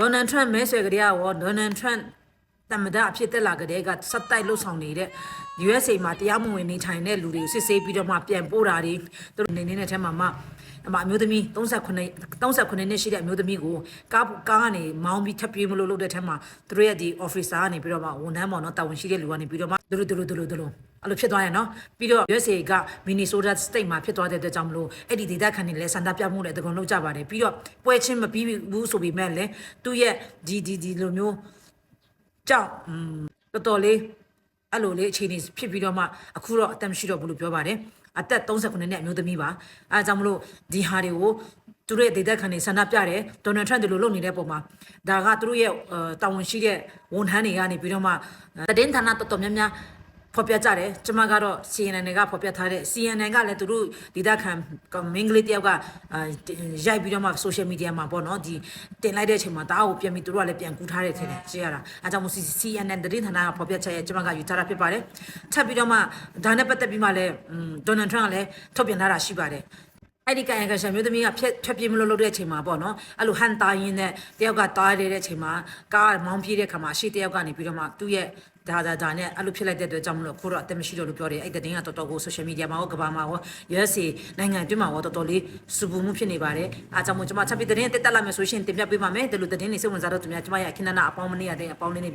Donald Trump မဲဆွယ်ကြတဲ့ရော Donald Trump တမဒါအဖြစ်တက်လာကြတဲ့ကစက်တိုက်လှုပ်ဆောင်နေတဲ့ USA မှာတရားမဝင်နေထိုင်တဲ့လူတွေကိုစစ်ဆေးပြီးတော့မှပြန်ပို့တာတွေသူတို့နေနေတဲ့ထဲမှာအမျိုးသမီး39နှစ်ရှိတဲ့အမျိုးသမီးကိုကားကနေမောင်းပြီးထပ်ပြေးမလို့လုပ်တဲ့ထဲမှာသူတို့ရဲ့ဒီ officer ကနေပြီးတော့မှဝန်ထမ်းပေါ့နော်တာဝန်ရှိတဲ့လူကနေပြီးတော့မှသူတို့အဲ့လိုဖြစ်သွားရနော်ပြီးတော့ USA က Minnesota State မှာဖြစ်သွားတဲ့အတွက်ကြောင့်မလို့အဲ့ဒီဒေသခံတွေလည်းစံတပြမှုနဲ့တကုံလုံးကြပါတယ်ပြီးတော့ပွဲချင်းမပြီးဘူးဆိုပေမဲ့လည်းသူ့ရဲ့ဒီလိုမျိုးကြောင့်တော်တော်လေးအဲ့လိုလေးအခြေအနေဖြစ်ပြီးတော့မှအခုတော့အသက်မရှိတော့ဘူးလို့ပြောပါတယ်အသက်39နှစ်အမျိုးသမီးပါအဲဒါကြောင့်မလို့ဒီဟာတွေကိုသူတို့ရဲ့ဒေသခံတွေဆန္ဒပြတယ်ဒေါ်နယ်ထရန့်ဒီလိုလုပ်နေတဲ့ပုံမှာဒါကသူတို့ရဲ့တာဝန်ရှိတဲ့ဝန်ထမ်းတွေကနေပြီးတော့မှသတင်းဌာနတော်တော်များများဖော်ပြကြတယ်ကျွန်မကတော့ CNN ကဖော်ပြထားတဲ့ CNN ကလည်းသူတို့ဒေသခံမင်းကလေးတယောက်ကရိုက်ပြီးတော့မှ social media မှာပေါ့နော်ဒီတင်လိုက်တဲ့အချိန်မှာတအားကိုပြန်ပြီးသူတို့ကလည်းပြန်ကူးထားတယ်ထင်တယ်ရှင်းရတာအဲကြောင့်မို့ CNN သတင်းဌာနကဖော်ပြချက်ရဲ့ကျွန်မကယူထားတာဖြစ်ပါတယ်ထပ်ပြီးတော့မှဒါနဲ့ပတ်သက်ပြီးမှလည်းဒေါ်နယ်ထရန့်ကလည်းထုတ်ပြန်ထားတာရှိပါတယ်အဲ့ဒီကံရကရှင်မျိုးသမီးကဖြတ်ပြေးမလို့လုပ်တဲ့အချိန်မှာပေါ့နော်အဲ့လိုဟန်တာရင်းနဲ့တယောက်ကတားရတဲ့အချိန်မှာကားမောင်းပြေးတဲ့ခါမှာရှေ့တယောက်ကနေပြီးတော့မှသူ့ရဲ့ဒါနဲ့အဲ့လိုဖြစ်လိုက်တဲ့အတွက်ကြောင့်မလို့ခိုးတော့အသက်မရှိတော့လို့ပြောတယ်အဲ့တဲ့တင်းကတော်တော်ကို social media မှာရောကဘာမှာရော USA နိုင်ငံအတွင်းမှာရောတော်တော်လေးစူပူမှုဖြစ်နေပါတယ်အားကြောင့်မို့ကျွန်မချက်ပြီးသတင်းတက်လာမယ်ဆိုရှင်တင်ပြပေးပါမယ်ဒီလိုသတင်းတွေစိတ်ဝင်စားတော့သူများကျွန်မရဲ့အခင်းနာအပေါင်းမနေရတဲ့အပေါင်းလေးနေ